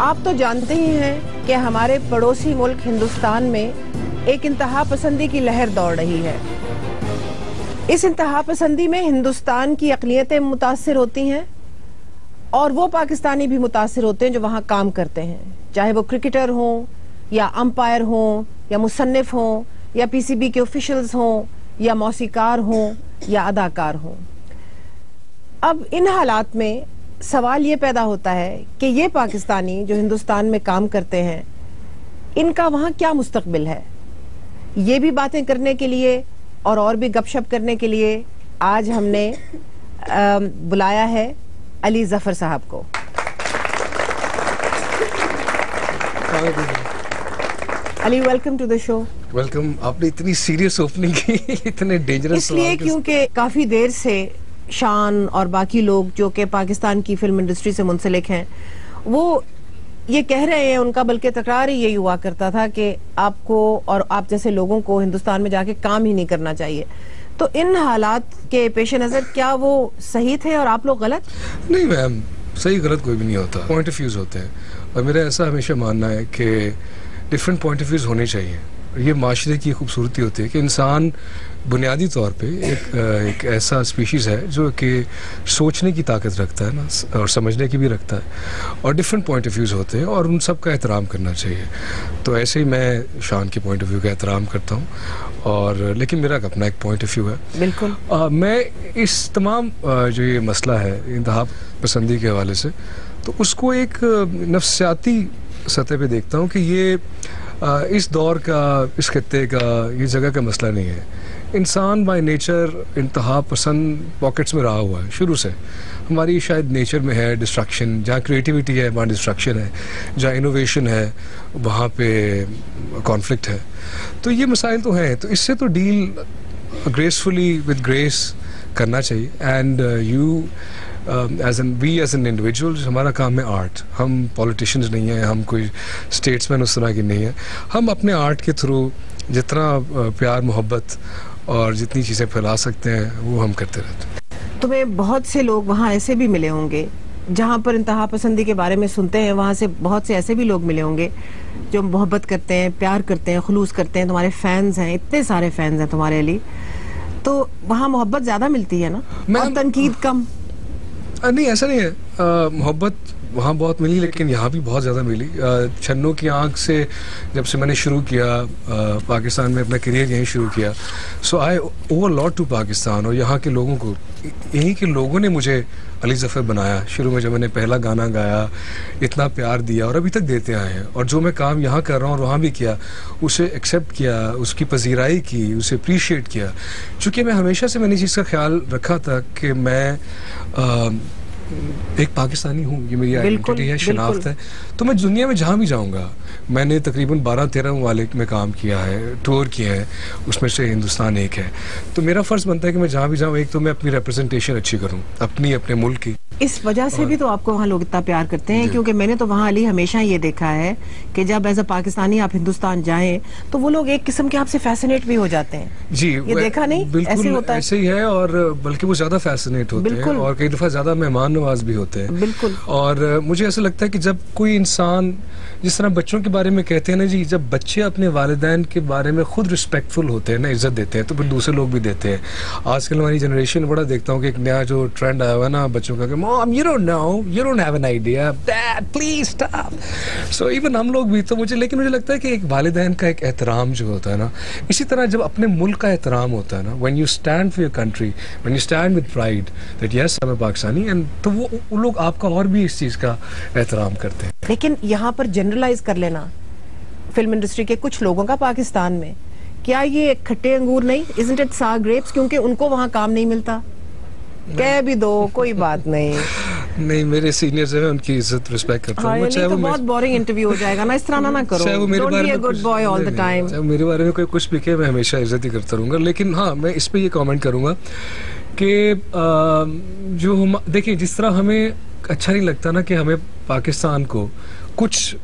आप तो जानते ही हैं कि हमारे पड़ोसी मुल्क हिंदुस्तान में एक इंतहा पसंदी की लहर दौड़ रही है। इस इंतहा पसंदी में हिंदुस्तान की अक़लियतें मुतासिर होती हैं और वो पाकिस्तानी भी मुतासिर होते हैं जो वहाँ काम करते हैं, चाहे वो क्रिकेटर हों या अंपायर हों या मुसन्निफ हों या पीसीबी के ऑफिशियल्स हों या मौसीकार हों या अदाकार हों। अब इन हालात में सवाल ये पैदा होता है कि ये पाकिस्तानी जो हिंदुस्तान में काम करते हैं, इनका वहाँ क्या मुस्तकबिल है। ये भी बातें करने के लिए और भी गपशप करने के लिए आज हमने बुलाया है अली जफर साहब को। Ali, welcome to the show. Welcome. आपने इतनी सीरियस ओपनिंग की, इतने डेंजरस इसलिए क्योंकि काफी देर से शान और बाकी लोग जो कि पाकिस्तान की फिल्म इंडस्ट्री से मुंसलिक हैं, वो ये कह रहे हैं, उनका बल्कि तकरार ही यही हुआ करता था कि आपको और आप जैसे लोगों को हिंदुस्तान में जाके काम ही नहीं करना चाहिए। तो इन हालात के पेश नजर क्या वो सही थे और आप लोग गलत? नहीं मैम, सही गलत कोई भी नहीं होता, पॉइंट ऑफ व्यूज होते हैं और मेरा ऐसा हमेशा मानना है कि डिफरेंट पॉइंट ऑफ व्यूज होने चाहिए। ये माशरे की खूबसूरती होती है कि इंसान बुनियादी तौर पे एक ऐसा स्पीशीज़ है जो कि सोचने की ताकत रखता है ना, और समझने की भी रखता है, और डिफरेंट पॉइंट ऑफ व्यूज़ होते हैं और उन सब का एहतराम करना चाहिए। तो ऐसे ही मैं शान के पॉइंट ऑफ व्यू का एहतराम करता हूँ, और लेकिन मेरा अपना एक पॉइंट ऑफ व्यू है। बिल्कुल। मैं इस तमाम जो ये मसला है इंतहा पसंदी के हवाले से, तो उसको एक नफ्सियाती सतह पे देखता हूँ कि ये इस दौर का, इस खित्ते का, ये जगह का मसला नहीं है। इंसान बाय नेचर इंतहा पसंद पॉकेट्स में रहा हुआ है शुरू से। हमारी शायद नेचर में है डिस्ट्रक्शन, जहाँ क्रिएटिविटी है वहाँ डिस्ट्रक्शन है, जहाँ इनोवेशन है वहाँ पे कॉन्फ्लिक्ट है। तो ये मसाइल तो हैं, तो इससे तो डील ग्रेसफुली विद ग्रेस करना चाहिए। And you as an individual, हमारा काम है आर्ट। हम पॉलिटिशियंस नहीं हैं, हम कोई स्टेट्समैन उस तरह की नहीं है। हम अपने आर्ट के थ्रू जितना प्यार मोहब्बत और जितनी चीज़ें फैला सकते हैं वो हम करते रहते हैं। तुम्हें बहुत से लोग वहाँ ऐसे भी मिले होंगे जहाँ पर इंतहा पसंदी के बारे में सुनते हैं, वहाँ से बहुत से ऐसे भी लोग मिले होंगे जो मोहब्बत करते हैं, प्यार करते हैं, खुलूस करते हैं, तुम्हारे फैंस हैं, इतने सारे फैंस हैं तुम्हारे अली। तो वहाँ मोहब्बत ज़्यादा मिलती है ना, और तनकीद कम? नहीं, ऐसा नहीं है। मोहब्बत वहाँ बहुत मिली, लेकिन यहाँ भी बहुत ज़्यादा मिली। छन्नों की आँख से जब से मैंने शुरू किया पाकिस्तान में अपना करियर यहीं शुरू किया, सो आई ओव अ लॉट टू पाकिस्तान। और यहाँ के लोगों को, यहीं के लोगों ने मुझे अली ज़फ़र बनाया। शुरू में जब मैंने पहला गाना गाया, इतना प्यार दिया और अभी तक देते आए हैं। और जो मैं काम यहाँ कर रहा हूँ और वहाँ भी किया, उसे एक्सेप्ट किया, उसकी पजीराई की, उसे अप्रीशिएट किया। चूँकि मैं हमेशा से मैंने चीज़ का ख्याल रखा था कि मैं एक पाकिस्तानी हूँ, ये मेरी आइडेंटिटी है, शनाख्त है। तो मैं दुनिया में जहाँ भी जाऊँगा, मैंने तकरीबन 12-13 ममालिक में काम किया है, टूर किए हैं, उसमें से हिंदुस्तान एक है। तो मेरा फ़र्ज़ बनता है कि मैं जहाँ भी जाऊँ, एक तो मैं अपनी रिप्रेजेंटेशन अच्छी करूँ अपने मुल्क की। इस वजह से भी तो आपको वहाँ लोग इतना प्यार करते हैं, क्योंकि मैंने तो वहाँ अली हमेशा ये देखा है कि जब एज अ पाकिस्तानी आप हिंदुस्तान जाएं तो वो लोग एक किस्म के आपसे फैसिनेट भी हो जाते हैं। जी, ये देखा नहीं? ऐसे होता है। ऐसे ही है, और बल्कि वो ज्यादा फैसिनेट होते हैं और कई दफा ज्यादा मेहमान नवाज भी होते हैं। बिल्कुल। और मुझे ऐसा लगता है कि जब कोई इंसान, जिस तरह बच्चों के बारे में कहते हैं ना जी, जब बच्चे अपने वालिदैन के बारे में खुद रिस्पेक्टफुल होते हैं ना, इज्जत देते हैं, तो फिर दूसरे लोग भी देते हैं। आजकल हमारी जनरेशन बड़ा देखता हूँ कि एक नया जो ट्रेंड आया हुआ है ना बच्चों का, mom you don't know, you don't have an idea, dad please stop. So even हम लोग भी तो लेकिन मुझे लगता है कि एक वालिदैन का एक एहतराम जो होता है ना, इसी तरह जब अपने मुल्क का एहतराम होता है ना, when you stand for your country, when you stand with pride that yes I'm a Pakistani, and तो वो लोग आपका और भी इस चीज़ का एहतराम करते हैं। लेकिन यहाँ पर जनरलाइज कर लेना फिल्म इंडस्ट्री के कुछ लोगों का पाकिस्तान में, क्या ये खट्टे अंगूर नहीं? Isn't it sour grapes? क्योंकि उनको वहाँ काम नहीं मिलता। कह भी दो, कोई बात नहीं। नहीं, मेरे सीनियर्स हैं, उनकी इज्जत रिस्पेक्ट करता हूं। चाहे वो बहुत बोरिंग इंटरव्यू हो जाएगा ना, इस तरह ना करो। चाहे वो मेरे बारे में good boy all the time. चाहे मेरे बारे में कोई कुछ भी कहे, मैं हमेशा इज्जत ही करता रहूंगा। लेकिन हाँ, मैं इस पे ये कमेंट करूंगा कि जो हम देखिए, जिस तरह हमें अच्छा नहीं लगता ना कि हमें पाकिस्तान को कुछ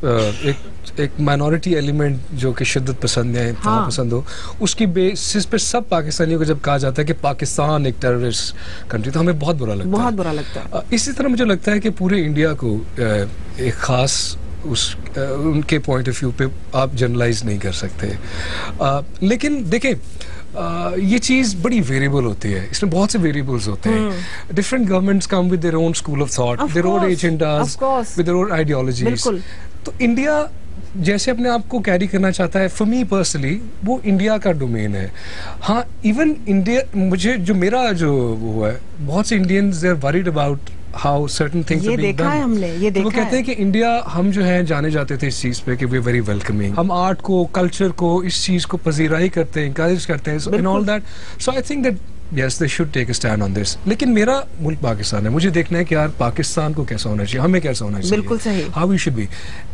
एक माइनॉरिटी एलिमेंट जो कि शिद्दत पसंद है, हाँ, पसंद हो, उसकी बेसिस पे सब पाकिस्तानियों को जब कहा जाता है कि पाकिस्तान एक टेररिस्ट कंट्री, तो हमें बहुत बुरा लगता है। बहुत बुरा लगता है। इसी तरह मुझे लगता है कि पूरे इंडिया को एक खास उनके पॉइंट ऑफ व्यू पे आप जनरलाइज नहीं कर सकते। लेकिन देखें, ये चीज़ बड़ी वेरिएबल होती है, इसमें बहुत से वेरिएबल्स होते हैं। Different governments come with their own school of thought, their own agendas, with their own ideologies. तो इंडिया जैसे अपने आप को कैरी करना चाहता है, फॉर मी पर्सनली वो इंडिया का डोमेन है। हाँ, इवन इंडिया, मुझे जो मेरा जो वो है, बहुत से Indians they are worried about how certain things are being done. हमने ये देखा है। वो कहते हैं कि इंडिया, हम जो है जाने जाते थे इस चीज पे कि वी वेरी वेलकमिंग, हम आर्ट को, कल्चर को, इस चीज को पजीराई करते हैं, इंकरेज करते हैं, and all that. So I think that yes they should take a stand on this। लेकिन मेरा मुल्क पाकिस्तान है, मुझे देखना है कि यार पाकिस्तान को कैसा होना चाहिए, हमें कैसा होना चाहिए। बिल्कुल सही। How we should be।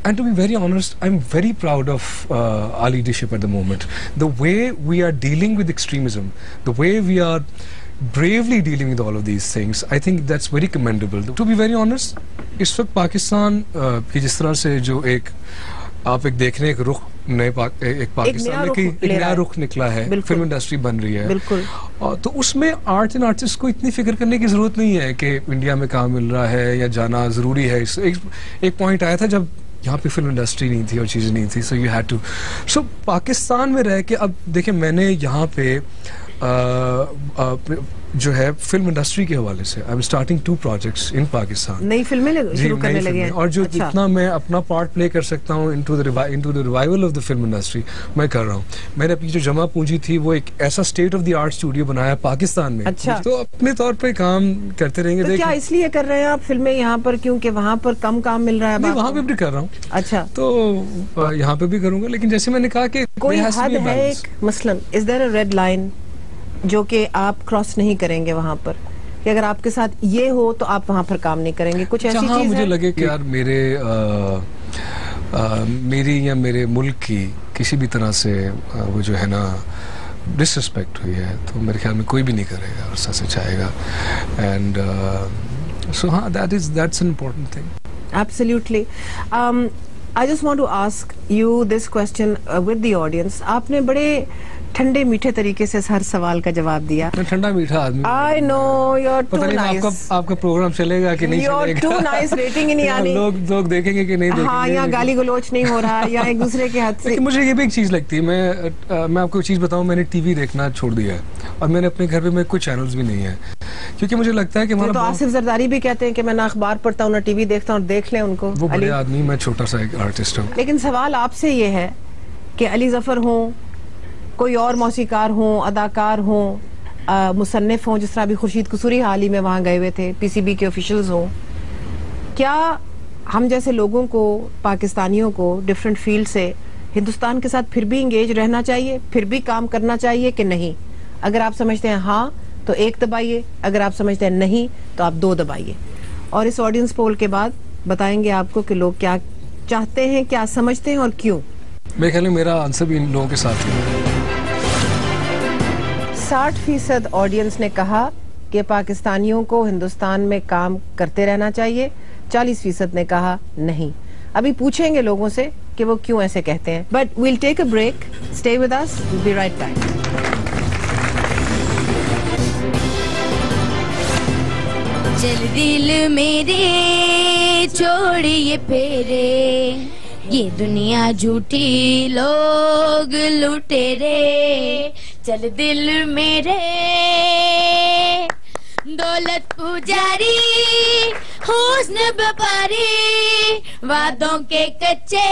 And to be very honest, I'm very proud of our leadership at the moment। The way we are dealing with extremism, the way we are bravely dealing with all of these things, I think that's very commendable। To be very honest, इस वक्त पाकिस्तान की जिस तरह से जो एक आप एक देख रहे हैं, एक रुख नए एक पाकिस्तान में एक नया रुख निकला है, फिल्म इंडस्ट्री बन रही है। बिल्कुल। तो उसमें आर्ट एंड आर्टिस्ट को इतनी फिक्र करने की जरूरत नहीं है कि इंडिया में काम मिल रहा है या जाना जरूरी है। एक पॉइंट आया था जब यहाँ पे फिल्म इंडस्ट्री नहीं थी और चीज़ें नहीं थी, सो यू हैड टू। सो पाकिस्तान में रह के, अब देखिए मैंने यहाँ पे जो है फिल्म इंडस्ट्री के हवाले से I am starting 2 projects in Pakistan. नई फिल्में शुरू करने लगे हैं। और जो जितना मैं अपना पार्ट प्ले कर सकता हूँ into the revival of the film industry, मैं कर रहा हूँ। मैंने अपनी जो जमा पूंजी थी वो एक ऐसा state of the art studio बनाया पाकिस्तान में। अच्छा। तो अपने तौर पे काम करते रहेंगे। तो क्या इसलिए कर रहे हैं आप फिल्में यहाँ पर, क्योंकि वहाँ पर कम काम मिल रहा है? नहीं, वहाँ पे भी कर रहा हूँ। अच्छा। तो यहाँ पे भी करूँगा, लेकिन जैसे मैंने कहा कि कोई हद है एक, मसलन is there a red line जो कि आप क्रॉस नहीं करेंगे वहां पर, कि अगर आपके साथ ये हो तो आप वहां पर काम नहीं करेंगे? कुछ ऐसी चीज मुझे लगे कि यार मेरी या मेरे मुल्क की किसी भी तरह से वो जो है ना डिसरिस्पेक्ट हुई है, तो मेरे ख्याल में कोई भी नहीं करेगा और सच चाहेगा। एंड सो हाँ, that's an important thing। Absolutely। I just want to ask you this question with the audience। आपने बड़े ठंडे मीठे तरीके से हर सवाल का जवाब दिया। ठंडा मीठा आदमी। I know you're too nice। आपका प्रोग्राम चलेगा कि नहीं चलेगा? You're too nice, रेटिंग ही नहीं आनी। लोग देखेंगे कि नहीं देखेंगे? हाँ, यहाँ गाली गलोच नहीं हो रहा, या एक दूसरे के हाथ से। मुझे ये भी एक चीज लगती है, मैं आपको एक चीज बताऊं, मैंने टीवी देखना छोड़ दिया है और मैंने अपने घर पे कोई चैनल्स भी नहीं है, क्योंकि मुझे लगता है कि हमारा। तो आसिफ जरदारी भी कहते हैं कि मैं ना अखबार पढ़ता हूँ ना टीवी देखता हूँ, देख लें उनको। वो बड़े आदमी, मैं छोटा सा एक आर्टिस्ट हूँ। लेकिन सवाल आपसे ये है कि अली जफर हो, कोई और मौसीकार हो, अदाकार हो, मुसन्निफ हो, जिस तरह अभी खुर्शीद कसूरी हाल ही में वहाँ गए हुए थे, पीसीबी के ऑफिशियल्स हो, क्या हम जैसे लोगों को, पाकिस्तानियों को डिफरेंट फील्ड से हिंदुस्तान के साथ फिर भी इंगेज रहना चाहिए, फिर भी काम करना चाहिए कि नहीं? अगर आप समझते हैं हाँ तो 1 दबाइए, अगर आप समझते हैं नहीं तो आप 2 दबाइए। और इस ऑडियंस पोल के बाद बताएंगे आपको कि लोग क्या चाहते हैं, क्या समझते हैं और क्यों। मेरे ख्याल में मेरा आंसर भी इन लोगों के साथ है। 60% ऑडियंस ने कहा कि पाकिस्तानियों को हिंदुस्तान में काम करते रहना चाहिए, 40% ने कहा नहीं। अभी पूछेंगे लोगों से कि वो क्यों ऐसे कहते हैं, but we'll take a break, stay with us, will be right back. चल दिल मेरे छोड़िए फेरे, ये दुनिया झूठी लोग लुटेरे। चल दिल मेरे दौलत पुजारी, हुस्न व्यापारी, वादों के कच्चे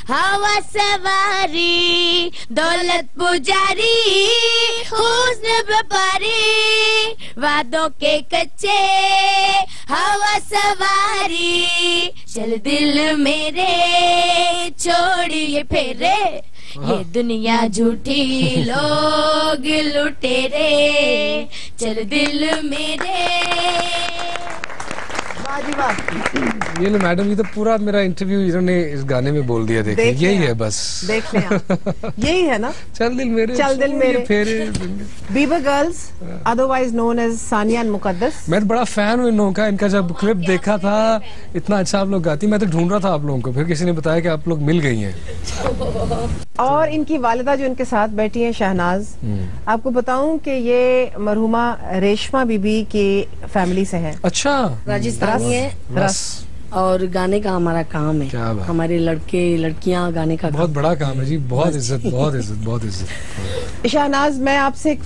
हवा सवारी। दौलत पुजारी, हुस्न व्यापारी, वादों के कच्चे हवा सवारी। चल दिल मेरे छोड़िए फेरे, ये दुनिया झूठी लोग लुटेरे। चल दिल मेरे। ये लो मैडम, ये तो पूरा मेरा इंटरव्यू इन्होंने इस गाने में बोल दिया। देखिए यही है, बस देख लें यही है ना, चल दिल मेरे, चल दिल मेरे। Bieber girls, otherwise known as Sania and Muqaddas. मैं बड़ा फैन हूँ इन लोगों का। इनका जब क्लिप देखा था, इतना अच्छा आप लोग गाती, मैं तो ढूंढ रहा था आप लोगों को, फिर किसी ने बताया कि आप लोग मिल गई हैं। और इनकी वालिदा जो इनके साथ बैठी हैं, शहनाज, आपको बताऊं कि ये मरहुमा रेशमा बीबी की फैमिली से है। अच्छा, राजस्थानी है। और गाने का हमारा काम है। क्या बात। हमारे लड़के लड़कियां गाने का बहुत बड़ा काम है जी, बहुत इज्जत, बहुत इज्जत, बहुत इज्जत। शहनाज, मैं आपसे एक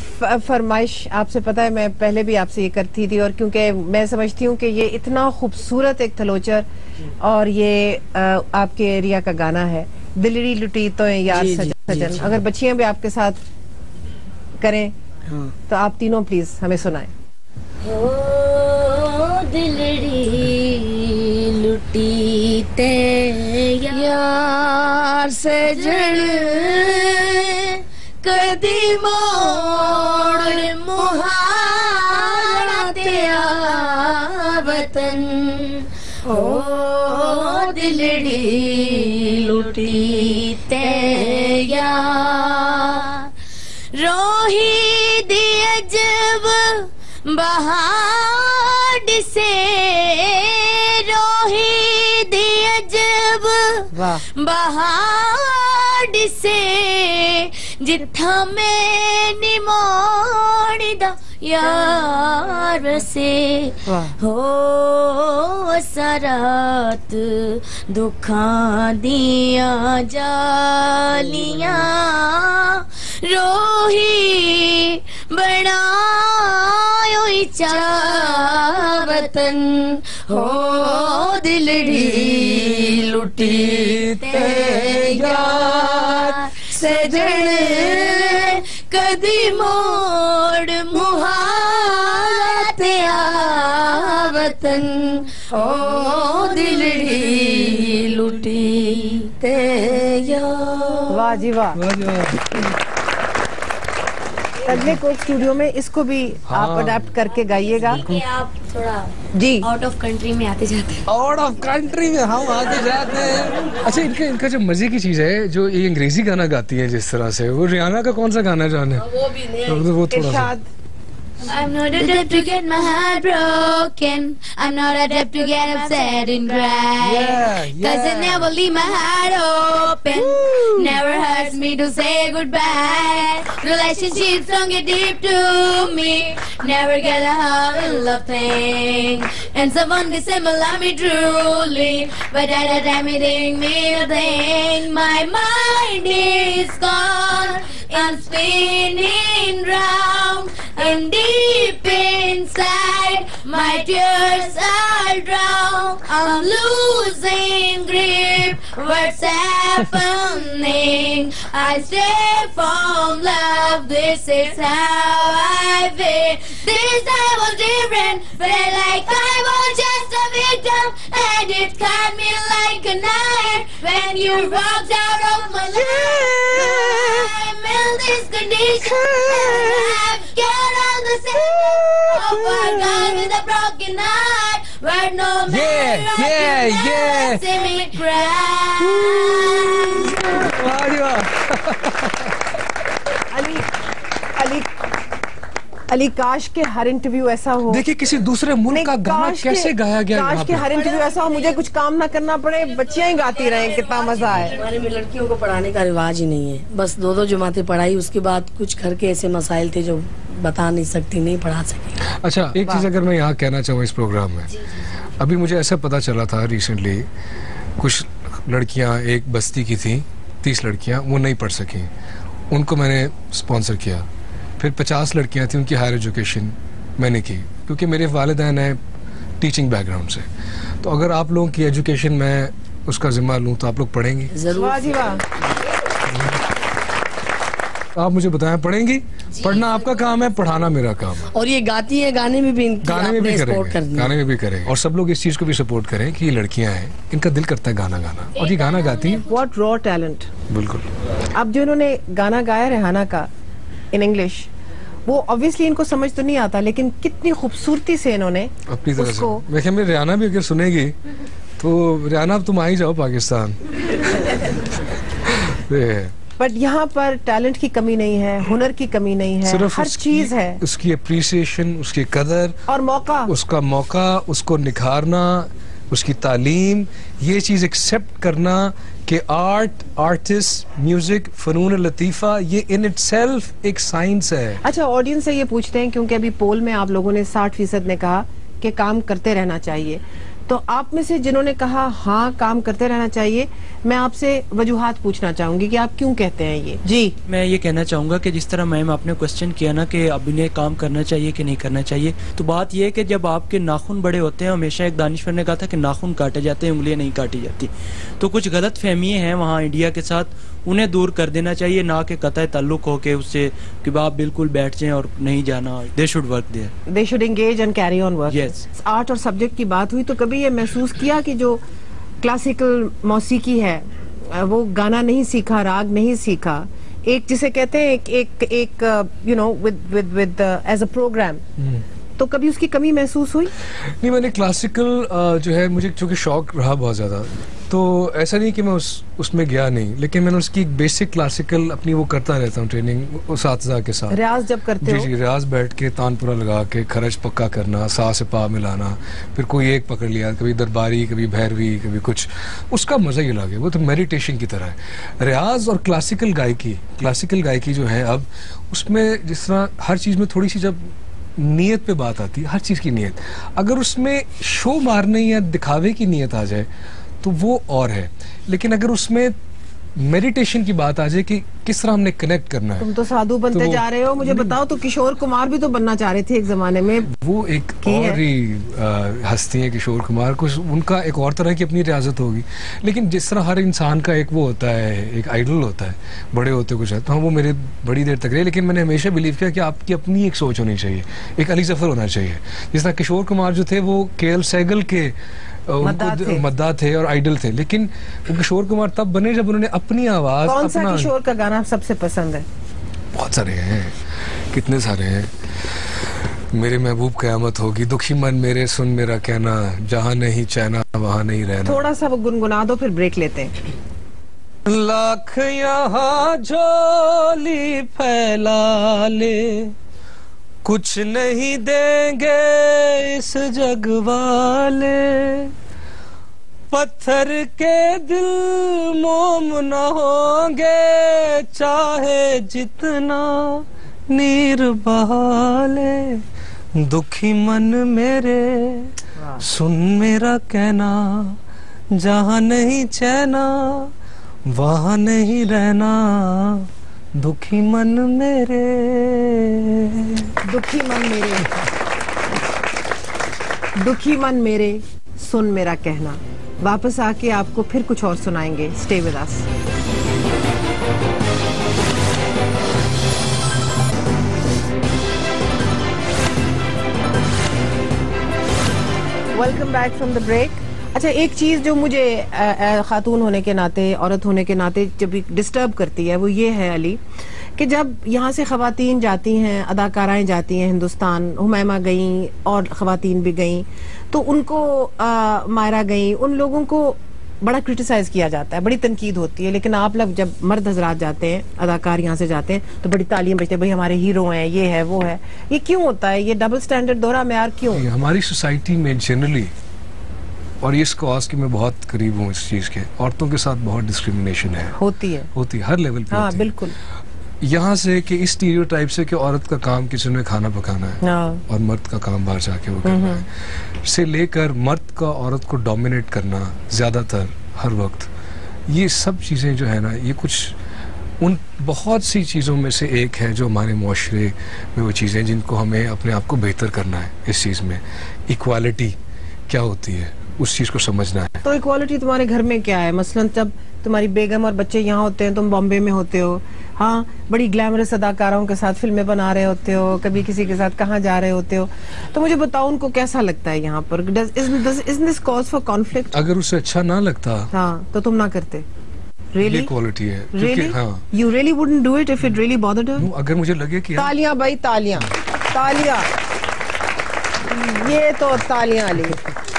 फरमाइश, आपसे पता है मैं पहले भी आपसे ये करती थी, और क्योंकि मैं समझती हूँ कि ये इतना खूबसूरत एक थलोचर और ये आपके एरिया का गाना है, दिलड़ी लुटी तो यार सजन, अगर बच्चियां भी आपके साथ करें तो आप तीनों प्लीज हमें सुनाएं। ओ दिलड़ी लुटी ते यार सजन, कदी मोड़ मुहारा तेरा वतन। ओ दिलड़ी लुटी ते यार, रोही दी अजब बहार से, रोही दी अजब बहार से, जिथा में निमोड़ यार से। हो सरात दुखां दिया जालियां, रोही बनायो चा वतन। हो दिलड़ी लुटी ते यार सजन, कदी मोड़ मुहारा तेरा वतन। ओ दिलड़ी लुटी ते यार। वाह जी वाह। अगले कोक स्टूडियो में इसको भी आप अडेप्ट करके गाइएगा। आप थोड़ा जी आउट ऑफ कंट्री में आते जाते हैं। आउट ऑफ कंट्री में हम आते जाते हैं। अच्छा, इनका जो मजे की चीज है, जो ये अंग्रेजी गाना गाती है जिस तरह से, वो रियाना का कौन सा गाना जाने, वो भी नहीं। वो थोड़ा सा। इरशाद। I'm not a type to get my heart broken. I'm not a type to get upset and cry. Cause it never leave my heart open. Never hurts me to say goodbye. Relationships don't get deep to me. Never get a heart in love thing. And someone December love me truly, but at a time it ain't me a thing. My mind is gone and spinning round, and deep inside my tears are drowned. I'm losing grip, what's happening? I stray from love, this is how I feel. This time was different, felt like I was just a victim, and it cut me like a knife when you walked out of my life. I'm in this condition, I've got all the same. Oh my God, with a broken heart, where no matter what you never see me cry. Ali Ali Ali, काश के हर interview ऐसा हो। देखिए किसी दूसरे मुल्क का गाना कैसे गाया गया। काश के हर इंटरव्यू ऐसा हो, मुझे कुछ काम ना करना पड़े, बच्चियां ही गाती रहें, कितना मजा है। हमारे में लड़कियों को पढ़ाने का रिवाज ही नहीं है। बस 2 जमातें पढ़ाई, उसके बाद कुछ घर के ऐसे मसाइल थे जो बता नहीं सकती, नहीं पढ़ा सकी। अच्छा, एक चीज अगर मैं यहाँ कहना चाहूँ इस प्रोग्राम में, अभी मुझे ऐसा पता चला था रिसेंटली, कुछ लड़कियाँ एक बस्ती की थी, 30 लड़कियाँ, वो नहीं पढ़ सकी, उनको मैंने स्पॉन्सर किया। फिर 50 लड़कियां थी, उनकी हायर एजुकेशन मैंने की, क्योंकि मेरे वालिदैन हैं टीचिंग बैकग्राउंड से। तो अगर आप लोगों की एजुकेशन में उसका जिम्मा लूँ तो आप लोग पढ़ेंगी? जरूर। वाह जी वाह। आप मुझे बताएं, पढ़ेंगी? पढ़ना आपका काम है, पढ़ाना मेरा काम है। और ये गाती है, गाने में भी गाने में भी करेंगे, गाने में भी करेंगे। और सब लोग इस चीज को भी सपोर्ट करें कि ये लड़कियां हैं, इनका दिल करता है गाना गाना, और ये गाना गाती हैं। What raw talent. बिल्कुल। अब जो इन्होंने गाना गाया रेहाना का इन इंग्लिश, वो ऑब्वियसली इनको समझ तो नहीं आता, लेकिन कितनी खूबसूरती से इन्होंने अपनी तरह उसको। से। मैं मेरी रियाना भी अगर सुनेगी तो रियाना अब तुम आ ही जाओ पाकिस्तान। बट यहाँ पर टैलेंट की कमी नहीं है, हुनर की कमी नहीं है, सिर्फ हर चीज है। उसकी अप्रिसिएशन, उसकी कदर और मौका, उसका मौका, उसको निखारना, उसकी तालीम, ये चीज एक्सेप्ट करना कि आर्ट, आर्टिस्ट, म्यूजिक, फनून लतीफ़ा, ये इन इटसेल्फ एक साइंस है। अच्छा, ऑडियंस से ये पूछते हैं, क्योंकि अभी पोल में आप लोगों ने 60% ने कहा कि काम करते रहना चाहिए, तो आप में से जिन्होंने कहा हाँ काम करते रहना चाहिए, मैं आपसे वजूहात पूछना चाहूंगी कि आप क्यों कहते हैं ये। जी, मैं ये कहना चाहूँगा कि जिस तरह मैम आपने क्वेश्चन किया ना कि अब इन्हें काम करना चाहिए कि नहीं करना चाहिए, तो बात यह है कि जब आपके नाखून बड़े होते हैं, हमेशा एक दानिश्वर ने कहा था कि नाखून काटे जाते हैं, उंगलियां नहीं काटी जाती। तो कुछ गलत फहमियाँ हैं वहाँ इंडिया के साथ, उन्हें दूर कर देना चाहिए, ना कि कतई ताल्लुक हो के उससे कि आप बिल्कुल बैठ जाएं और नहीं जाना। They should work there, they should engage and carry on work. Yes. Art और सब्जेक्ट की बात हुई तो कभी ये महसूस किया कि जो क्लासिकल मौसीकी है वो गाना नहीं सीखा, राग नहीं सीखा, एक जिसे कहते हैं एक you know with as a programme, तो कभी उसकी कमी महसूस हुई? नहीं, मैंने क्लासिकल जो है, मुझे चूंकि शौक रहा बहुत ज़्यादा, तो ऐसा नहीं कि मैं उसमें गया नहीं, लेकिन मैंने उसकी बेसिक क्लासिकल अपनी वो करता रहता हूँ, ट्रेनिंग उस्ताद के साथ। रियाज जब करते हो? जी, रियाज बैठ के तानपुरा लगा के खरज पक्का करना, सा से पा मिलाना, फिर कोई एक पकड़ लिया, कभी दरबारी, कभी भैरवी, कभी कुछ, उसका मज़ा ही अलग है, वो तो मेडिटेशन की तरह है। रियाज और क्लासिकल गायकी जो है, अब उसमें जिस तरह हर चीज़ में थोड़ी सी जब नीयत पे बात आती है, हर चीज़ की नीयत, अगर उसमें शो मारने या दिखावे की नीयत आ जाए तो वो और है, लेकिन अगर उसमें मेडिटेशन की बात आ जाए कि किस तरह हमने कनेक्ट करना है। तुम तो साधु बनते जा रहे हो। मुझे बताओ, तो किशोर कुमार भी तो बनना चाह रहे थे एक जमाने में। वो एक और ही हस्ती है किशोर कुमार, कुछ उनका एक और तरह की अपनी रियाजत होगी, लेकिन जिस तरह हर इंसान का एक वो होता है, एक आइडल होता है, बड़े होते कुछ है, तो हाँ वो मेरे बड़ी देर तक रहे, लेकिन मैंने हमेशा बिलीव किया कि आपकी अपनी एक सोच होनी चाहिए, एक अली जफर होना चाहिए। जिस तरह किशोर कुमार जो थे वो KL सहगल के मद्दा थे और आइडल थे, लेकिन वो किशोर कुमार तब बने जब उन्होंने अपनी आवाज। कौन सा किशोर का गाना सबसे पसंद है? बहुत सारे हैं, कितने सारे हैं। मेरे महबूब क़यामत होगी, दुखी मन मेरे सुन मेरा कहना, जहाँ नहीं चैना वहाँ नहीं रहना। थोड़ा सा वो गुनगुना दो, फिर ब्रेक लेते हैं। लाख यहाँ झोली फैला ले, कुछ नहीं देंगे इस जग वाले, पत्थर के दिल मोम न होंगे, चाहे जितना नीर बहाले। दुखी मन मेरे सुन मेरा कहना, जहाँ नहीं चैना वहाँ नहीं रहना। दुखी मन मेरे, दुखी मन मेरे, दुखी मन मेरे सुन मेरा कहना। वापस आके आपको फिर कुछ और सुनाएंगे। Stay with us. Welcome back from the break. अच्छा, एक चीज़ जो मुझे खातून होने के नाते, औरत होने के नाते जब डिस्टर्ब करती है, वो ये है अली कि जब यहाँ से ख़वातीन जाती हैं, अदाकाराएं जाती हैं हिंदुस्तान, हुमैमा गई और ख़वातीन भी गई, तो उनको मायरा गई, उन लोगों को बड़ा क्रिटिसाइज किया जाता है, बड़ी तनकीद होती है। लेकिन आप लोग जब मर्द हजरात जाते हैं, अदाकार यहाँ से जाते हैं, तो बड़ी तालियां बजते हैं, भाई हमारे हीरो हैं, ये है वो है। ये क्यों होता है? ये डबल स्टैंडर्ड, दोहरा मेयार क्यों? हमारी सोसाइटी में जनरली, और इस कॉज की मैं बहुत करीब हूँ इस चीज़ के, औरतों के साथ बहुत डिस्क्रिमिनेशन है, होती है हर लेवल पे। हाँ बिल्कुल। यहाँ से कि इस स्टीरियोटाइप से कि औरत का काम किचन में खाना पकाना है और मर्द का काम बाहर जाके वो करना है, से लेकर मर्द का औरत को डोमिनेट करना ज़्यादातर हर वक्त, ये सब चीज़ें जो है ना, ये कुछ उन बहुत सी चीज़ों में से एक है जो हमारे मुआशरे में वो चीज़ें जिनको हमें अपने आप को बेहतर करना है। इस चीज़ में इक्वालिटी क्या होती है, उस चीज़ को समझना है। तो इक्वालिटी तुम्हारे घर में क्या है? मसलन जब तुम्हारी बेगम और बच्चे यहाँ होते हैं, तुम बॉम्बे में होते हो, हाँ बड़ी ग्लैमरस अदाकारों के साथ फिल्में बना रहे होते हो, कभी किसी के साथ कहाँ जा रहे होते हो, तो मुझे बताओ उनको कैसा लगता है यहाँ पर? Isn't this cause for conflict? अगर उसे अच्छा ना लगता, हाँ, तो तुम ना करते। Really? ये क्वालिटी है। Really? हाँ। You really wouldn't do it if it really bothered her? अगर मुझे लगे कि तालियां भाई, तालियां, तालियां, ये तो तालियां अली।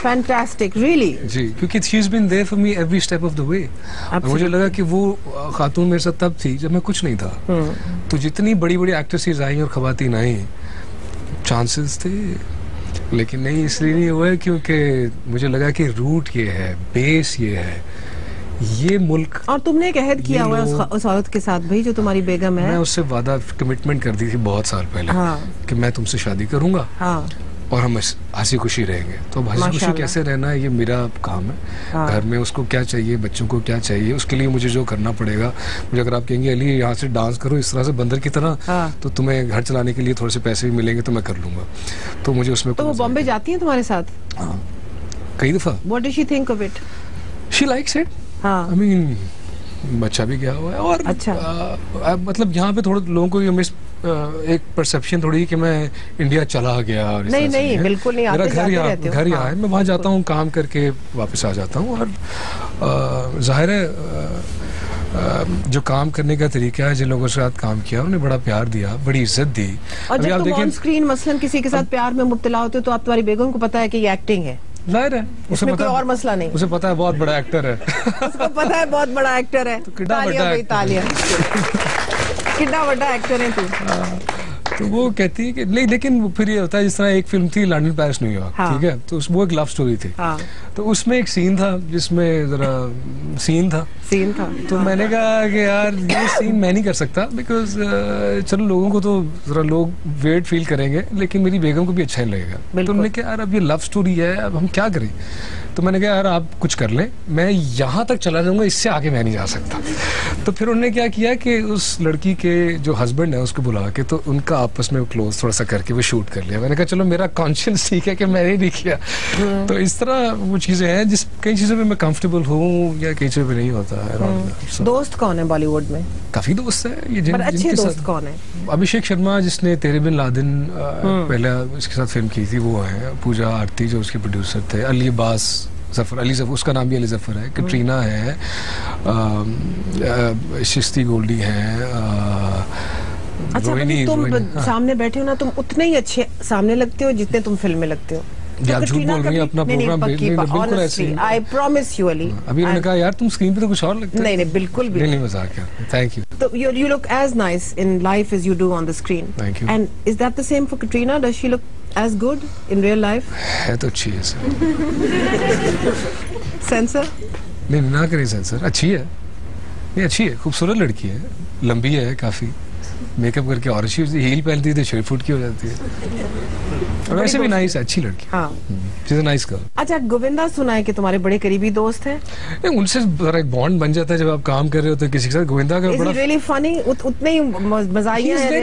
Fantastic, really? जी, क्योंकि she's been there for me every step of the way. मुझे लगा कि वो खातून मेरे साथ तब थी जब मैं कुछ नहीं था। तो जितनी बड़ी बड़ी एक्ट्रेसेस आई और खवातीन आई, चांसेस थे, लेकिन नहीं, इसलिए नहीं हुआ क्योंकि मुझे लगा कि रूट ये है, बेस ये है, ये मुल्क। और तुमने एक अहद किया हुआ है उस औरत के साथ भाई जो तुम्हारी बेगम है? मैं उससे वादा, कमिटमेंट कर दी थी बहुत साल पहले, हाँ, कि मैं तुमसे शादी करूंगा, हाँ, और हम हंसी खुशी रहेंगे। तो अब हंसी खुशी कैसे रहना है ये मेरा काम है। हाँ। घर में उसको क्या चाहिए, बच्चों को क्या चाहिए, उसके लिए मुझे जो करना पड़ेगा। मुझे अगर आप कहेंगे अली यहाँ से डांस करो इस तरह से बंदर की तरह, हाँ। तो तुम्हें घर चलाने के लिए थोड़े से पैसे भी मिलेंगे तो मैं कर लूँगा। तो मुझे उसमें तो वो बॉम्बे जाती हैं तुम्हारे साथ? हाँ, कई दफ़ा। What does she think of it? She likes it. हाँ। I mean, बच्चा भी गया हुआ है और अच्छा। मतलब यहाँ पे थोड़े लोगों को ये एक परसेप्शन थोड़ी कि मैं इंडिया चला गया और नहीं नहीं बिल्कुल नहीं, मेरा आते जाते रहते हो। घर यहाँ है, मैं वहाँ जाता हूँ काम करके वापस आ जाता हूँ। और जाहिर है जो काम करने का तरीका है, जिन लोगों के साथ काम किया उन्हें बड़ा प्यार दिया, बड़ी इज्जत दी। और जब तुम ऑन स्क्रीन मसलन किसी के साथ प्यार में मुब्तला होते हो तो आप तुम्हारी बेगम को पता है कि ये एक्टिंग है, जाहिर है उसे कोई पता और मसला नहीं, उसे पता है बहुत बड़ा एक्टर है। उसको पता है बहुत बड़ा एक्टर है। तालियां भाई तालियां। कितना बड़ा एक्टर है तू। तो वो कहती है कि नहीं, लेकिन फिर ये होता है जिस तरह एक फिल्म थी लंदन पेरिस न्यूयॉर्क, हाँ। ठीक है, तो वो एक लव स्टोरी थी। हाँ। तो उसमें एक सीन था जिसमें जरा सीन था तो मैंने कहा कि यार ये सीन मैं नहीं कर सकता, बिकॉज चलो लोगों को तो जरा लोग वेट फील करेंगे लेकिन मेरी बेगम को भी अच्छा नहीं लगेगा। तो उन्होंने कहा यार अब ये लव स्टोरी है, अब हम क्या करें। तो मैंने कहा यार आप कुछ कर लें, मैं यहाँ तक चला जाऊँगा, इससे आगे मैं नहीं जा सकता। तो फिर उन्होंने क्या किया कि उस लड़की के जो हस्बैंड है उसको बुला के तो उनका आपस में क्लोज थोड़ा सा करके वो शूट कर लिया। मैंने कहा चलो मेरा कॉन्शियस ठीक है कि मैंने नहीं किया। तो इस तरह वो चीज़ें हैं जिस कई चीज़ों में मैं कंफर्टेबल हूँ या कई चीज़ों में नहीं होता है। दोस्त कौन है बॉलीवुड में? काफ़ी दोस्त है ये अच्छे दोस्त कौन है? अभिषेक शर्मा जिसने तेरे बिन लादेन पहले इसके साथ फिल्म की थी वो है, पूजा आरती जो उसके प्रोड्यूसर थे, अली अब्बास जफर, अली जफर उसका नाम भी अली जफर है, कटरीना है, शिस्ती गोल्डी है। अच्छा तुम सामने बैठे हो ना, तुम उतने ही अच्छे सामने लगते हो जितने तुम फिल्म में लगते हो। आप झूठ बोल रही हैं, अपना प्रोग्राम बिल्कुल ऐसे ही। I promise you Ali. अभी उन्होंने कहा यार तुम स्क्रीन पे तो कुछ और लगते हो। नहीं बिल्कुल भी नहीं, मजाक है। Thank you. तो you look as nice in life as you do on the screen. Thank you. And is that the same for Katrina? Does she look as good in real life? है तो अच्छी है sir. Sensor? नहीं ना करें sensor, अच्छी है, नहीं अच्छी है, खूबसूरत लड़की है, लंबी है काफी, मेकअप करके और अच्छी हील पहनती है तो 6 फुट की हो जाती है। और वैसे भी नाइस है, अच्छी लड़की। हाँ। She's a nice girl। अच्छा गोविंदा सुना है कि तुम्हारे बड़े करीबी दोस्त हैं? नहीं उनसे जरा एक बॉन्ड बन जाता है जब आप काम कर रहे होते हैं किसी के साथ। गोविंदा का बड़ा really funny, उतने ही मजाकिया है।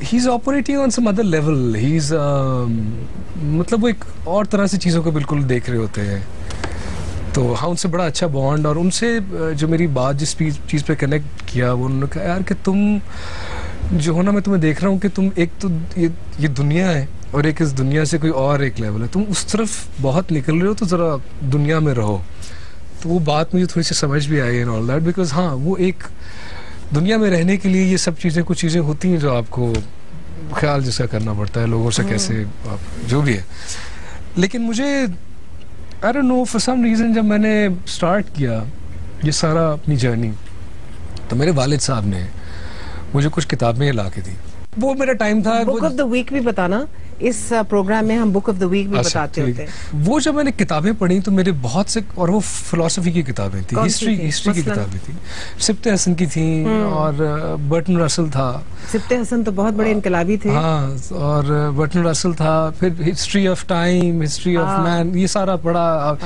He's operating on some other level. He's मतलब वो एक और तरह से चीज़ों को बिल्कुल देख रहे होते हैं। तो हाँ उनसे बड़ा अच्छा बॉन्ड, और उनसे जो मेरी बात जिस चीज़ पे कनेक्ट किया वो उन्होंने कहा यार कि तुम जो हो ना, मैं तुम्हें देख रहा हूँ कि तुम एक तो ये दुनिया है और एक इस दुनिया से कोई और एक लेवल है, तुम उस तरफ बहुत निकल रहे हो तो ज़रा दुनिया में रहो। तो वो बात मुझे थोड़ी सी समझ भी आई एंड ऑल दैट, बिकॉज हाँ वो एक दुनिया में रहने के लिए ये सब चीज़ें कुछ चीज़ें होती हैं जो आपको ख्याल जिसका करना पड़ता है, लोगों से कैसे आप जो भी है। लेकिन मुझे I don't know for some reason जब मैंने स्टार्ट किया ये सारा अपनी जर्नी, तो मेरे वालिद साहब ने मुझे कुछ किताबें ला के दी। वो मेरा टाइम था। बुक ऑफ द वीक भी बताना, इस प्रोग्राम में हम बुक ऑफ द वीक भी बताते होते हैं। वो जब मैंने किताबें पढ़ी तो मेरे बहुत से, और वो फिलोसफी की किताबें थी, हिस्ट्री की किताबें थी। सिब्ते हसन की थी और बर्टन रसल था। सिब्ते हसन तो बहुत बड़े इनकलाबी थे। हाँ, और बर्टन रसल था, फिर history of time, history of man, ये सारा पढ़ा,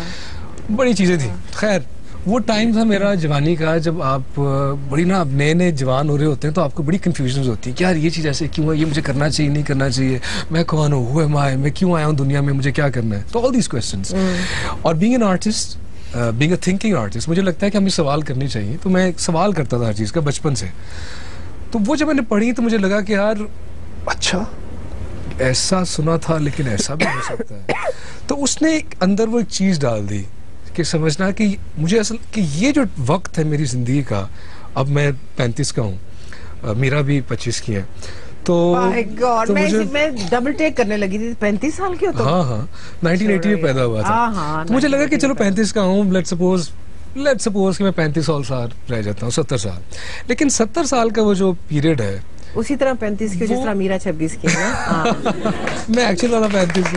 बड़ी चीजें थी। खैर वो टाइम था मेरा जवानी का, जब आप बड़ी ना नए नए जवान हो रहे होते हैं तो आपको बड़ी कंफ्यूजन होती है कि यार ये चीज़ ऐसे क्यों है, ये मुझे करना चाहिए नहीं करना चाहिए, मैं कौन हूँ, हु एम आई, मैं क्यों आया हूँ दुनिया में, मुझे क्या करना है। तो ऑल दीज क्वेश्चंस। और being an artist, being a thinking artist, मुझे लगता है कि हमें सवाल करने चाहिए। तो मैं सवाल करता था हर चीज़ का बचपन से। तो वो जब मैंने पढ़ी तो मुझे लगा कि यार अच्छा ऐसा सुना था लेकिन ऐसा भी हो सकता है। तो उसने अंदर वो एक चीज़ डाल दी कि समझना कि मुझे असल कि ये जो वक्त है मेरी ज़िंदगी का, अब मैं 35 का हूँ, मीरा भी 25 की है, तो मैं डबल टेक करने लगी थी। 35 साल की हो तो? हाँ 1980 में पैदा हुआ था। तो मुझे लगा कि चलो 35 का हूँ, लेट्स सपोज कि मैं 35 साल रह जाता हूँ, 70 साल। लेकिन 70 साल का वो जो पीरियड है उसी तरह 35 की जिस तरह मीरा 26 की है। मैं एक्चुअल वाला 35।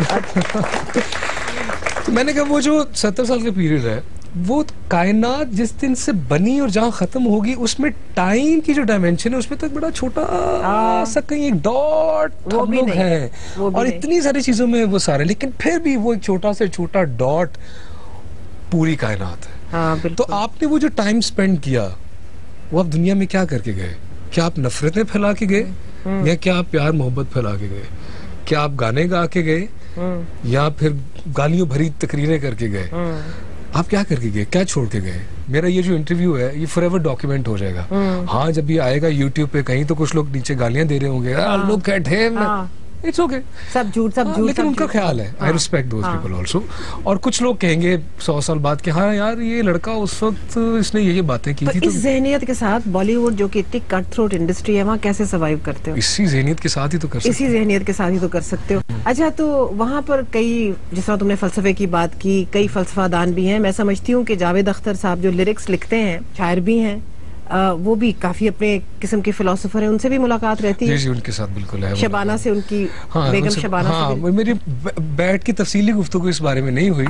तो मैंने कहा वो जो 70 साल का पीरियड है वो कायनात जिस दिन से बनी और जहाँ खत्म होगी उसमें टाइम की जो डायमेंशन है उसमें तो एक बड़ा छोटा सा कहीं एक डॉट हम लोग हैं और इतनी सारी चीजों में वो सारे, लेकिन फिर भी वो एक छोटा से छोटा डॉट पूरी कायनात है। तो आपने वो जो टाइम स्पेंड किया वो आप दुनिया में क्या करके गए? क्या आप नफरतें फैला के गए या क्या आप प्यार मोहब्बत फैला के गए? क्या आप गाने गा के गए या फिर गालियों भरी तकरीरें करके गए? आप क्या करके गए, क्या छोड़ के गए? मेरा ये जो इंटरव्यू है ये फॉरएवर डॉक्यूमेंट हो जाएगा। हाँ, जब ये आएगा यूट्यूब पे कहीं तो कुछ लोग नीचे गालियां दे रहे होंगे, look at him, it's okay, सब झूठ लेकिन उनका ख्याल है, I respect those people also. और कुछ लोग कहेंगे 100 साल बाद कि हाँ यार ये लड़का उस वक्त इसने ये बातें की थी। तो इस जहनियत के साथ बॉलीवुड जो कि इतनी कट थ्रोट इंडस्ट्री है वहाँ कैसे सर्वाइव करते हो? इसी जहनियत के साथ ही तो कर सकते हो। इसी जहनियत के साथ ही तो कर सकते हो। अच्छा, तो वहाँ पर कई, जिस तरह तुमने फलसफे की बात की, कई फलसफादान भी हैं। मैं समझती हूँ कि जावेद अख्तर साहब जो लिरिक्स लिखते हैं, शायर भी हैं, वो भी काफी अपने किस्म के फिलोसोफर हैं, उनसे भी मुलाकात रहती है? जी, उनके साथ बिल्कुल है। शबाना से उनकी, बेगम शबाना से मेरी बैठ की तफसीली गुफ्तगू इस बारे में नहीं हुई,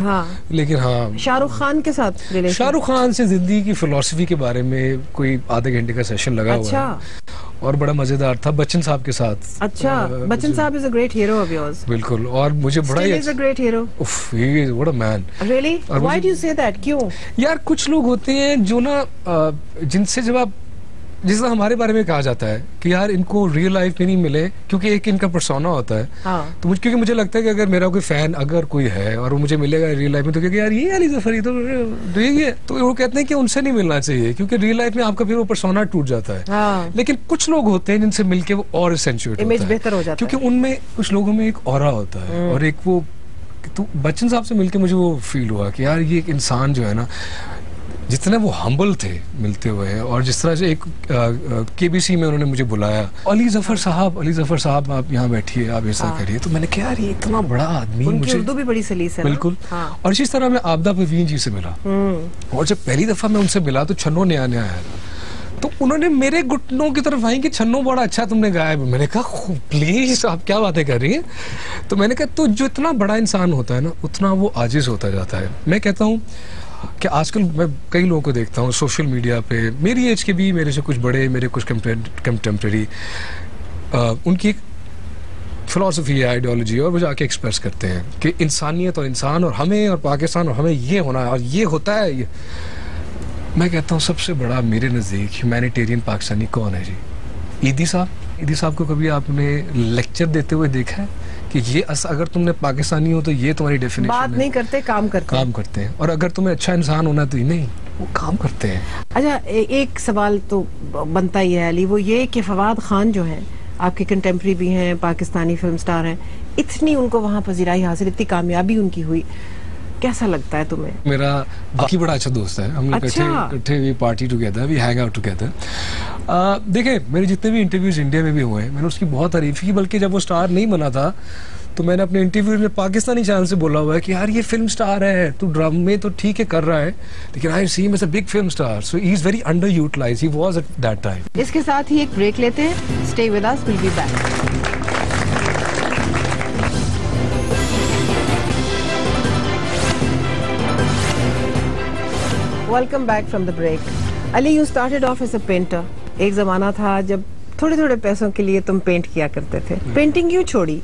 लेकिन हाँ शाहरुख खान के साथ, शाहरुख खान से जिंदगी की फिलोसफी के बारे में कोई आधे घंटे का सेशन लगा हुआ है और बड़ा मजेदार था। बच्चन साहब के साथ। अच्छा, बच्चन साहब is a great hero of yours. बिल्कुल, और मुझे बड़ा ही इज अ ग्रेट हीरो। उफ, he is what a man. Really? Why do you say that? क्यों यार? कुछ लोग होते हैं जो ना जिनसे जब आप, जिस हमारे बारे में कहा जाता है कि यार इनको रियल लाइफ में नहीं मिले क्योंकि एक इनका पर्सोना होता है। तो मुझे, क्योंकि मुझे लगता है कि अगर मेरा कोई फैन अगर कोई है और वो मुझे मिलेगा रियल लाइफ में तो क्योंकि यार ये अली ज़फ़र तो ये, तो वो कहते हैं कि उनसे नहीं मिलना चाहिए क्योंकि रियल लाइफ में आपका फिर वो पर्सोना टूट जाता है। लेकिन कुछ लोग होते हैं जिनसे मिलके वो और एसेंचुएट इमेज बेहतर हो जाता है क्योंकि उनमें कुछ लोगों में एक ऑरा होता है और एक वो, तो बच्चन साहब से मिलके मुझे वो फील हुआ कि यार ये एक इंसान जो है ना, जितने वो हम्बल थे मिलते हुए, और जिस तरह से एक केबीसी में उन्होंने मुझे बुलाया, अली ज़फ़र साहब आप यहाँ बैठिए, आप ऐसा करिए, तो मैंने कहा यार ये इतना बड़ा आदमी, मुझे उर्दू भी बड़ी सलीस है। बिल्कुल। और इसी तरह मैं आबदा परवीन जी से मिला और जब पहली दफा मैं उनसे मिला तो छन्नो नया आया, तो उन्होंने मेरे घुटनों की तरफ आई कि छन्नो बड़ा अच्छा तुमने गाया। मैंने कहा प्लीज आप क्या बातें कर रही हैं? तो मैंने कहा तो जो इतना बड़ा इंसान होता है ना उतना वो आजिज होता जाता है। मैं कहता हूँ कि आजकल मैं कई लोगों को देखता हूँ सोशल मीडिया पे, मेरी एज के भी, मेरे से कुछ बड़े, मेरे कुछ कंटेम्प्रेरी, उनकी एक फिलॉसफी है, आइडियोलॉजी, और वो जाके एक्सप्रेस करते हैं कि इंसानियत और इंसान और हमें और पाकिस्तान और हमें ये होना है और ये होता है ये। मैं कहता हूँ सबसे बड़ा मेरे नज़दीक ह्यूमैनिटेरियन पाकिस्तानी कौन है जी? ईदी साहब को कभी आपने लेक्चर देते हुए देखा है कि ये अगर तुमने पाकिस्तानी हो तो ये तुम्हारी डेफिनेशन बात है? नहीं करते, काम करते हैं। और अगर तुम्हें अच्छा इंसान होना तो नहीं, वो काम करते हैं। अच्छा, एक सवाल तो बनता ही है अली, वो ये कि फवाद खान जो हैं, आपके कंटेम्प्रेरी भी हैं, पाकिस्तानी फिल्म स्टार हैं, इतनी उनको वहाँ पजीराई हासिल, इतनी कामयाबी उनकी हुई, कैसा लगता है तुम्हें? मेरा बाकी बड़ा अच्छा दोस्त है, हम लोग इकट्ठे we party together, we hang out together. देखें, मेरे जितने भी इंटरव्यूज इंडिया में भी हुए हैं, मैंने उसकी बहुत तारीफ की, बल्कि जब वो स्टार नहीं बना था तो मैंने अपने इंटरव्यू में पाकिस्तानी चैनल से बोला हुआ है कि यार ये फिल्म स्टार है, तू ड्रामे तो ठीक है कर रहा है, लेकिन I see him as a big film star, so he is very underutilised, he was at that time. इसके साथ ही एक ब्रेक लेते हैं, stay with us, will be back. Welcome back from the break. Ali, you started off as a painter. एक जमाना था जब थोड़े थोड़े पैसों के लिए तुम पेंट किया करते थे। पेंटिंग क्यों छोड़ी?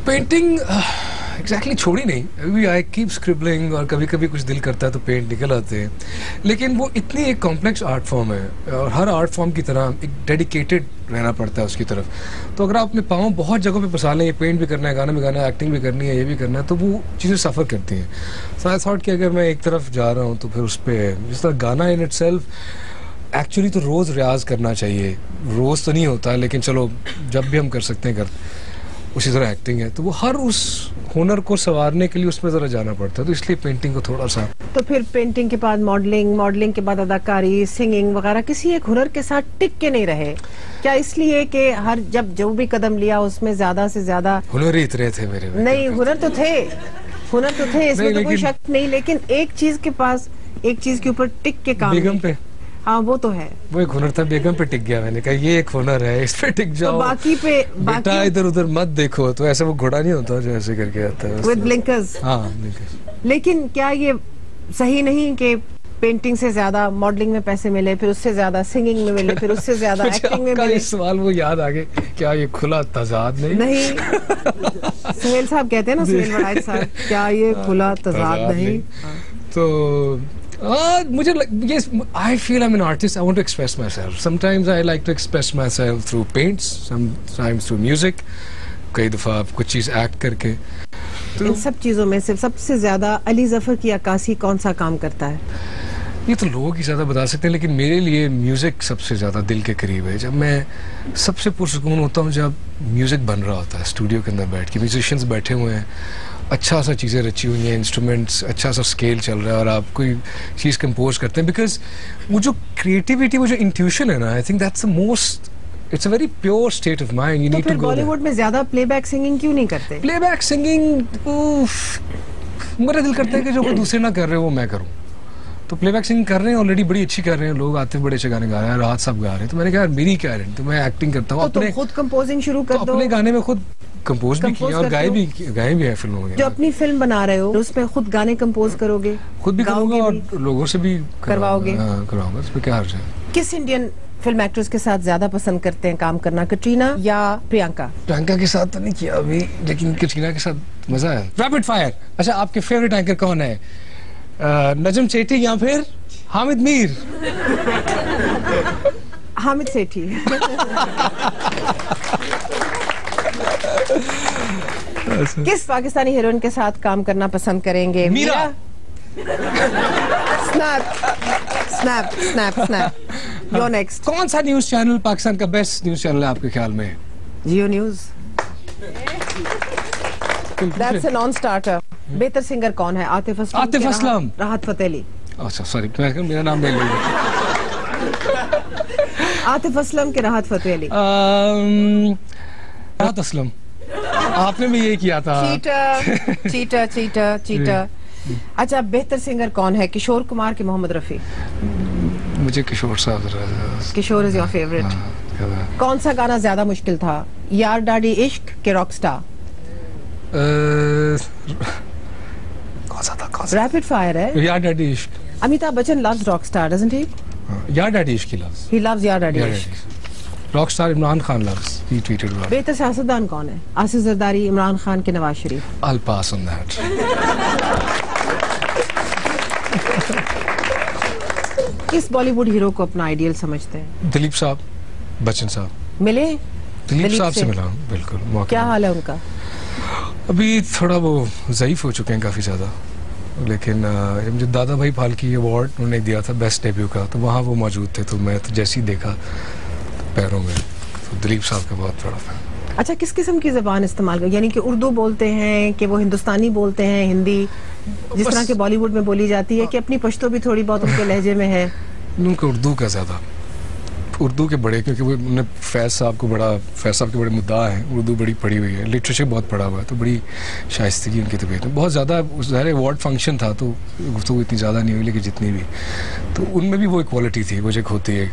पेंटिंग एग्जैक्टली छोड़ी नहीं, अभी आई कीप स्क्रिबलिंग, और कभी कभी कुछ दिल करता है तो पेंट निकल आते हैं, लेकिन वो इतनी एक कॉम्प्लेक्स आर्ट फॉर्म है और हर आर्ट फॉर्म की तरह एक डेडिकेटेड रहना पड़ता है उसकी तरफ। तो अगर आप अपने पाँव बहुत जगहों पे फंसा लें, ये पेंट भी करना है, गाना भी गाना है, एक्टिंग भी करनी है, ये भी करना है, तो वो चीज़ें सफ़र करती हैं। सो आई थॉट कि अगर मैं एक तरफ जा रहा हूँ तो फिर उस पर, जिस तरह गाना इन इटसेल्फ एक्चुअली तो रोज़ रियाज करना चाहिए, रोज़ तो नहीं होता लेकिन चलो जब भी हम कर सकते हैं उसी तरह एक्टिंग है, तो वो हर उस हुनर को संवारने के लिए उसमें ज़रा जाना पड़ता है, तो इसलिए पेंटिंग को थोड़ा सा। तो फिर पेंटिंग के बाद मॉडलिंग के बाद अदाकारी, सिंगिंग वगैरह, किसी एक हुनर के साथ टिक के नहीं रहे क्या? इसलिए कि हर जब जो भी कदम लिया उसमें ज़्यादा से ज़्यादा हुनर ही इतने थे मेरे में। नहीं, हुनर तो थे, इसमें तो कोई शक नहीं, लेकिन एक चीज़ के पास, एक चीज़ के ऊपर टिक के काम, बेगम पे। हाँ, वो तो है, वो एक हुनर था, बेगम पे टिक गया। मैंने कहा ये एक हुनर है, इस पे टिक जाओ, तो बाकी पे बेटा इधर उधर मत देखो। तो ऐसे वो घोड़ा नहीं होता जो ऐसे करके आता है विद ब्लिंकर्स। हाँ, ब्लिंकर्स। लेकिन क्या ये सही नहीं कि पेंटिंग से ज्यादा मॉडलिंग में पैसे मिले, फिर उससे ज्यादा सिंगिंग में मिले, फिर उससे ज्यादा एक्टिंग में मिले? इस सवाल वो याद आ गए, क्या ये खुला तजाद नहीं? सुहेल साहब कहते हैं ना, सुहेल वड़ाइच साहब, क्या ये खुला तजाद नहीं? तो मुझे I feel I'm an artist. I want to express myself. Sometimes I like to express myself through paints, sometimes through music. कई दफा कुछ चीज एक्ट करके। इन सब चीजों में से सबसे ज्यादा अली जफर की अक्कासी कौन सा काम करता है? ये तो लोग ही ज्यादा बता सकते हैं, लेकिन मेरे लिए म्यूजिक सबसे ज्यादा दिल के करीब है। जब मैं सबसे पुरसुकून होता हूँ जब म्यूजिक बन रहा होता है स्टूडियो के अंदर बैठ के, म्यूजिशियंस बैठे हुए हैं, अच्छा सा चीज़ें रची हुई हैं, इंस्ट्रूमेंट्स, अच्छा सा स्केल चल रहा है और आप कोई चीज़ कंपोज करते हैं। बिकॉज वो जो क्रिएटिविटी, वो जो इंट्यूशन है ना, I think that's the most, it's a very pure state of mind. You need to go. Bollywood में ज्यादा प्लेबैक सिंगिंग क्यों नहीं करते? प्लेबैक सिंगिंग, मेरा दिल करता है कि जो कोई दूसरे ना कर रहे हो वो मैं करूँ। तो प्लेबैक सिंगिंग कर रहे हैं, ऑलरेडी बड़ी अच्छी कर रहे हैं लोग, आते बड़े अच्छे गाने गा रहे हैं, राहत साहब गा रहे हैं। तो मैंने कहा मेरी क्या है, तो मैं एक्टिंग करता हूँ। अपने खुद कंपोजिंग शुरू कर दो। अपने गाने में खुद कंपोज भी किया और गाए भी है फिल्मों में। जो अपनी फिल्म बना रहे हो उसमें खुद गाने कंपोज करोगे? खुद भी करूंगा और लोगों से भी करवाओगे? करवाऊंगा, इसमें क्या हर्ज है। किस इंडियन फिल्म एक्ट्रेस के साथ ज्यादा पसंद करते हैं काम करना, कटरीना या प्रियंका? प्रियंका के साथ तो नहीं किया अभी, लेकिन कटरीना के साथ मजा है। Rapid fire. अच्छा, आपके फेवरेट एंकर कौन है? नजम सेठी या फिर हामिद मीर? हामिद सेठी। किस पाकिस्तानी हीरोइन के साथ काम करना पसंद करेंगे? Meera. Snap snap snap snap. Your next. कौन सा न्यूज चैनल पाकिस्तान का बेस्ट न्यूज चैनल है आपके ख्याल में? Geo news. That's a non starter. बेहतर सिंगर कौन है? आतिफ असलम। आतिफ असलम। राहत फतेह अली। अच्छा सॉरी, मेरा नाम ले लिया। आतिफ असलम के राहत फतेह अली? राहत असलम। आपने भी यही किया था। Cheater cheater cheater cheater. अच्छा, बेहतर सिंगर कौन है? किशोर कुमार के मोहम्मद रफी? मुझे किशोर साहब। किशोर इज योर फेवरेट। कौन सा गाना ज्यादा मुश्किल था? यार डाडी इश्क के रॉकस्टार? कौन सा था? कौन सा? रैपिड फायर है। यार डाडी इश्क। Amitabh Bachchan loves rockstar, doesn't he? यार डाडी इश्क ही loves. He loves यार डाडी इश्क। Rockstar Imran Khan loves. He tweeted about. बेहतर सियासतदान कौन है? आसिफ जरदारी, इमरान खान के Nawaz Sharif? I'll pass on that. किस बॉलीवुड हीरो को अपना आइडियल समझते हैं? दिलीप साहब, बच्चन साहब। मिले? दिलीप साहब से मिला हूं, बिल्कुल। क्या हाल है उनका? अभी थोड़ा वो ज़ईफ हो चुके हैं काफ़ी ज़्यादा, लेकिन मुझे दादा भाई फाल्की अवार्ड उन्होंने दिया था बेस्ट डेब्यू का, तो वहाँ वो मौजूद थे। तो मैं तो जैसे ही देखा पैरों में, तो दिलीप साहब का बहुत बड़ा फैन। अच्छा, किस किस्म की जबान इस्तेमाल कर, यानी कि उर्दू बोलते हैं कि वो हिंदुस्तानी बोलते हैं, हिंदी जिस तरह के बॉलीवुड में बोली जाती है, कि अपनी पश्तो भी थोड़ी बहुत उनके लहजे में है? उनका उर्दू का ज़्यादा, उर्दू के बड़े, क्योंकि वो फैज़ साहब के बड़े मुद्दा हैं, उर्दू बड़ी पढ़ी हुई है, लिटरेचर बहुत पढ़ा हुआ है, तो बड़ी शाइस्तगी उनकी तबीयत में बहुत ज़्यादा। ज़ाहिर अवार्ड फंक्शन था तो गुफ्तगू इतनी ज़्यादा नहीं हुई, लेकिन जितनी भी, तो उनमें भी वो इक्वालिटी थी, वो जो होती है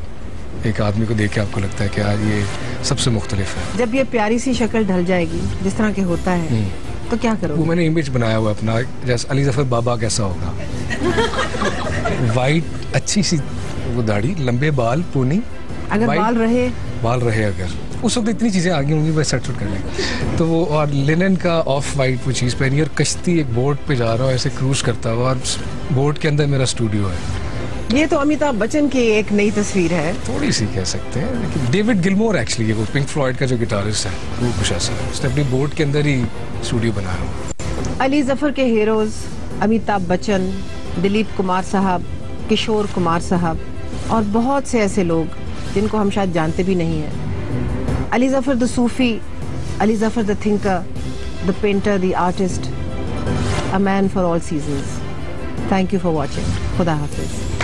एक आदमी को देख के आपको लगता है कि यार ये सबसे मुख्तलिफ है। जब ये प्यारी सी शक्ल ढल जाएगी जिस तरह के होता है, तो क्या करोगे? वो मैंने इमेज बनाया हुआ अपना, जैसे अली जफर बाबा कैसा होगा। वाइट अच्छी सी वो दाढ़ी, लंबे बाल, पूनी, अगर बाल रहे अगर उस वक्त इतनी चीज़ें आगे होंगी, वह सेट कर लेंगे। तो वो, और लिनन का ऑफ वाइट वो चीज़ पहनी, और कश्ती एक बोट पे जा रहा हो ऐसे क्रूज करता हुआ, और बोट के अंदर मेरा स्टूडियो है। ये तो अमिताभ बच्चन की एक नई तस्वीर है। थोड़ी सी कह सकते हैं, लेकिन डेविड गिलमोर एक्चुअली, वो पिंक फ्लॉयड का जो गिटारिस्ट है, वो कुछ ऐसा है, उसने अपनी बोट के अंदर ही स्टूडियो बनाया। अली जफर के हीरोज अमिताभ बच्चन, दिलीप कुमार साहब, किशोर कुमार साहब, और बहुत से ऐसे लोग जिनको हम शायद जानते भी नहीं हैं। Ali Zafar the Sufi, Ali Zafar the thinker, the painter, the artist, a man for all seasons. Thank you for watching. खुदा हाफिज।